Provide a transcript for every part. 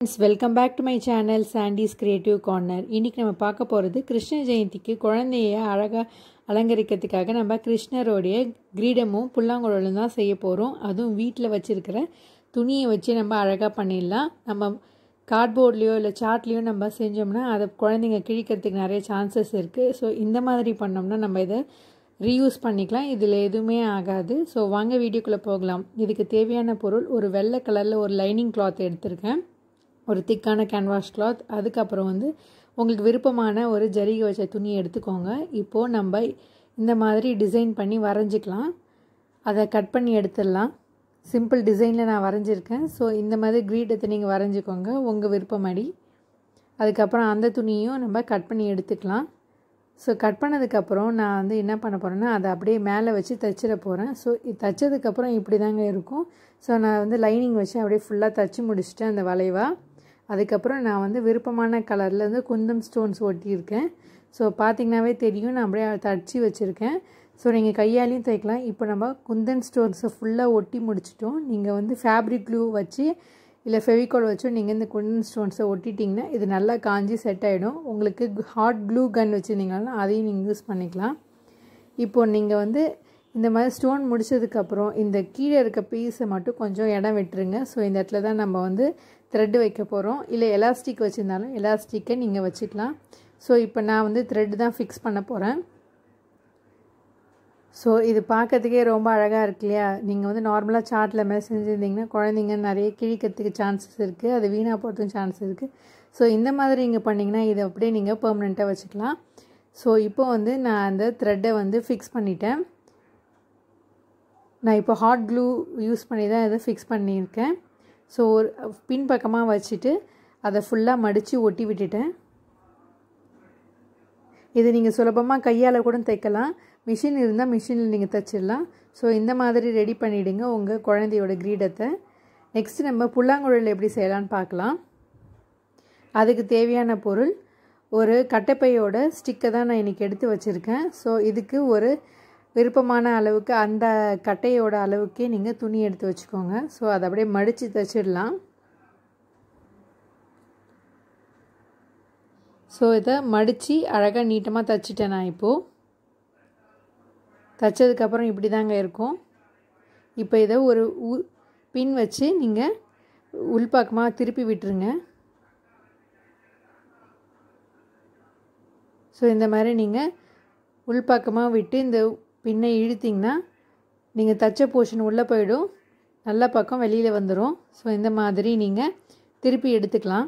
Friends, welcome back to my channel Sandy's Creative Corner. இன்னைக்கு நம்ம பார்க்க போறது கிருஷ்ண ஜெயந்திக்கு குழந்தையை அழகா அலங்கரிக்கிறதுக்காக நம்ம கிருஷ்ணரோட கிரீடமும் புல்லாங்குழலும் தான் செய்ய போறோம். அதுவும் வீட்ல வச்சிருக்கிற துணியை வச்சு நம்ம அழகா பண்ணிடலாம். நம்ம கார்ட்போர்ட்லயோ இல்ல சார்ட்லயோ நம்ம செஞ்சோம்னா அத குழந்தைங்க கிழிக்கிறதுக்கு நிறைய சான்சஸ் இருக்கு. சோ இந்த மாதிரி பண்ணோம்னா நம்ம இத ரீயூஸ் பண்ணிக்கலாம். இதுல எதுவுமே ஆகாது. சோ வாங்க வீடியோக்குள்ள போகலாம். இதுக்கு தேவையான பொருள் ஒரு வெள்ளை கலர்ல ஒரு லைனிங் கிளாத் எடுத்துர்க்கேன். ஒரு திக்கான கேன்வாஸ் கிளாத், அதுக்கு அப்புறம் உங்களுக்கு விருப்பமான ஒரு ஜரிகை வச்ச துணி எடுத்துக்கோங்க. இப்போ நம்ம இந்த மாதிரி டிசைன் பண்ணி வரைஞ்சிக்கலாம். அதை கட் பண்ணி எடுத்துடலாம். சிம்பிள் டிசைனில் நான் வரைஞ்சிருக்கேன். ஸோ இந்த மாதிரி கிரீடத்தை நீங்கள் வரைஞ்சிக்கோங்க உங்கள் விருப்பப்படி. அதுக்கப்புறம் அந்த துணியும் நம்ம கட் பண்ணி எடுத்துக்கலாம். ஸோ கட் பண்ணதுக்கப்புறம் நான் என்ன பண்ண போகிறேன்னா அதை அப்படியே மேலே வச்சு தைச்சிட போகிறேன். ஸோ தைச்சதுக்கப்புறம் இப்படி தாங்க இருக்கும். ஸோ நான் லைனிங் வச்சு அப்படியே ஃபுல்லாக தைச்சி முடிச்சுட்டேன் அந்த வளைவாக. அதுக்கப்புறம் நான் விருப்பமான கலரில் குந்தம் ஸ்டோன்ஸ் ஒட்டியிருக்கேன். ஸோ பார்த்திங்கனாவே தெரியும் நான் அப்படியே தச்சு வச்சுருக்கேன். ஸோ நீங்கள் கையாலையும் தைக்கலாம். இப்போ நம்ம குந்தன் ஸ்டோன்ஸை ஃபுல்லாக ஒட்டி முடிச்சிட்டோம். நீங்கள் ஃபேப்ரிக் க்ளூ வச்சு இல்லை ஃபெவிகால் வச்சும் நீங்கள் இந்த குந்தன் ஸ்டோன்ஸை ஒட்டிட்டிங்கன்னா இது நல்லா காஞ்சி செட் ஆகிடும். உங்களுக்கு ஹாட் க்ளூ கன் வச்சுருந்தீங்கன்னா அதையும் நீங்கள் யூஸ் பண்ணிக்கலாம். இப்போது நீங்கள் இந்த மாதிரி ஸ்டோன் முடிச்சதுக்கப்புறம் இந்த கீழே இருக்க பீஸை மட்டும் கொஞ்சம் இடம் விட்டுருங்க. ஸோ இந்த இடத்துல தான் நம்ம த்ரெட்டு வைக்க போகிறோம். இல்லை எலாஸ்டிக் வச்சுருந்தாலும் எலாஸ்டிக்கை நீங்கள் வச்சுக்கலாம். ஸோ இப்போ நான் த்ரெட்டு தான் ஃபிக்ஸ் பண்ண போகிறேன். ஸோ இது பார்க்கறதுக்கே ரொம்ப அழகாக இருக்கு இல்லையா? நீங்கள் நார்மலாக சார்ட்டில் மாதிரி செஞ்சுருந்தீங்கன்னா குழந்தைங்க நிறைய கிழிக்கிறதுக்கு சான்சஸ் இருக்குது. அது வீணாக போகிறதுக்கும் சான்ஸ் இருக்குது. ஸோ இந்த மாதிரி நீங்கள் பண்ணிங்கன்னா இதை அப்படியே நீங்கள் பெர்மனெண்ட்டாக வச்சுக்கலாம். ஸோ இப்போ நான் அந்த த்ரெட்டை ஃபிக்ஸ் பண்ணிட்டேன். நான் இப்போ ஹாட் க்ளூ யூஸ் பண்ணி தான் இதை ஃபிக்ஸ் பண்ணியிருக்கேன். ஸோ ஒரு பின்பக்கமாக வச்சுட்டு அதை ஃபுல்லாக மடித்து ஒட்டி விட்டுட்டேன். இது நீங்கள் சுலபமாக கையால் கூட தைக்கலாம். மிஷின் இருந்தால் மிஷினில் நீங்கள் தைச்சிடலாம். ஸோ இந்த மாதிரி ரெடி பண்ணிவிடுங்க உங்கள் குழந்தையோட கிரீடத்தை. நெக்ஸ்ட்டு நம்ம புல்லாங்குழல் எப்படி செய்யலான்னு பார்க்கலாம். அதுக்கு தேவையான பொருள் ஒரு கட்டைப்பையோட ஸ்டிக்கை தான் நான் இன்றைக்கி எடுத்து வச்சுருக்கேன். ஸோ இதுக்கு ஒரு விருப்பமான அளவுக்கு அந்த கட்டையோட அளவுக்கே நீங்கள் துணி எடுத்து வச்சுக்கோங்க. ஸோ அதை அப்படியே மடித்து தைச்சிடலாம். ஸோ இதை மடித்து அழகாக நீட்டமாக தைச்சிட்டேன். நான் இப்போது தைச்சதுக்கப்புறம் இப்படி தாங்க இருக்கும். இப்போ இதை ஒரு பின் வச்சு நீங்கள் உள்பக்கமாக திருப்பி விட்டுருங்க. ஸோ இந்த மாதிரி நீங்கள் உள்பக்கமாக விட்டு இந்த பின்னை இழுத்திங்கன்னா நீங்கள் தைச்ச போர்ஷன் உள்ளே போயிடும், நல்ல பக்கம் வெளியில் வந்துடும். ஸோ இந்த மாதிரி நீங்கள் திருப்பி எடுத்துக்கலாம்.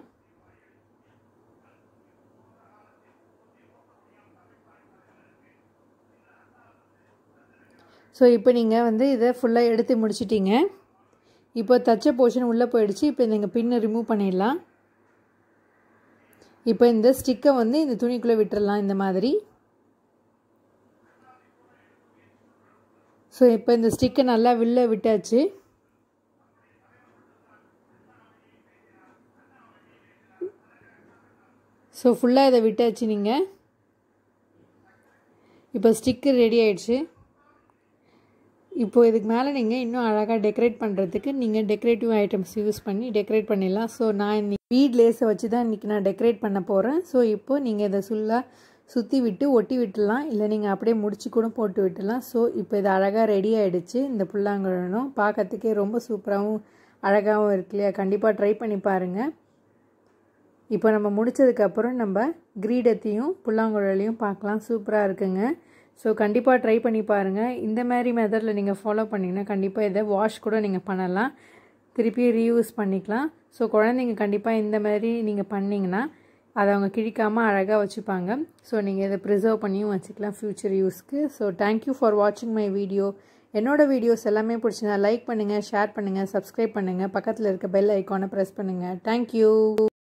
ஸோ இப்போ நீங்கள் இதை ஃபுல்லாக எடுத்து முடிச்சிட்டிங்க. இப்போ தைச்ச போர்ஷன் உள்ளே போயிடுச்சு. இப்போ நீங்கள் பின்னை ரிமூவ் பண்ணிடலாம். இப்போ இந்த ஸ்டிக்கை இந்த துணிக்குள்ளே விட்டுடலாம் இந்த மாதிரி. ஸோ இப்போ இந்த ஸ்டிக்கை நல்லா வெளில விட்டாச்சு. ஸோ ஃபுல்லாக இதை விட்டாச்சு நீங்கள். இப்போ ஸ்டிக்கு ரெடி ஆயிடுச்சு. இப்போது இதுக்கு மேலே நீங்கள் இன்னும் அழகாக டெக்கரேட் பண்ணுறதுக்கு நீங்கள் டெக்கரேட்டிவ் ஐட்டம்ஸ் யூஸ் பண்ணி டெக்கரேட் பண்ணிடலாம். ஸோ நான் இன்னைக்கு பீட் லேஸை வச்சு தான் இன்றைக்கி நான் டெக்கரேட் பண்ண போகிறேன். ஸோ இப்போது நீங்கள் இதை சுற்றி விட்டு ஒட்டி விட்டுடலாம், இல்லை நீங்கள் அப்படியே முடிச்சு கூட போட்டு விட்டுடலாம். ஸோ இப்போ இது அழகாக ரெடி ஆகிடுச்சு. இந்த புல்லாங்குழலும் பார்க்கறதுக்கே ரொம்ப சூப்பராகவும் அழகாகவும் இருக்கு இல்லையா? கண்டிப்பாக ட்ரை பண்ணி பாருங்கள். இப்போ நம்ம முடித்ததுக்கப்புறம் நம்ம கிரீடத்தையும் புல்லாங்குழலையும் பார்க்கலாம். சூப்பராக இருக்குங்க. ஸோ கண்டிப்பாக ட்ரை பண்ணி பாருங்கள். இந்த மாதிரி மெத்தடில் நீங்கள் ஃபாலோ பண்ணிங்கன்னா கண்டிப்பாக இதை வாஷ் கூட நீங்கள் பண்ணலாம், திருப்பி ரீயூஸ் பண்ணிக்கலாம். ஸோ குழந்தைங்க கண்டிப்பாக இந்த மாதிரி நீங்கள் பண்ணிங்கன்னா அதை அவங்க கிழிக்காமல் அழகாக வச்சுப்பாங்க. ஸோ நீங்கள் இதை ப்ரிசர்வ் பண்ணியும் வச்சுக்கலாம் ஃப்யூச்சர் யூஸ்க்கு. ஸோ தேங்க்யூ ஃபார் வாட்சிங் மை வீடியோ. என்னோடய வீடியோஸ் எல்லாமே பிடிச்சிருந்தா லைக் பண்ணுங்கள், ஷேர் பண்ணுங்கள், சப்ஸ்கிரைப் பண்ணுங்கள், பக்கத்தில் இருக்க பெல் ஐக்கானை ப்ரெஸ் பண்ணுங்கள். தேங்க்யூ.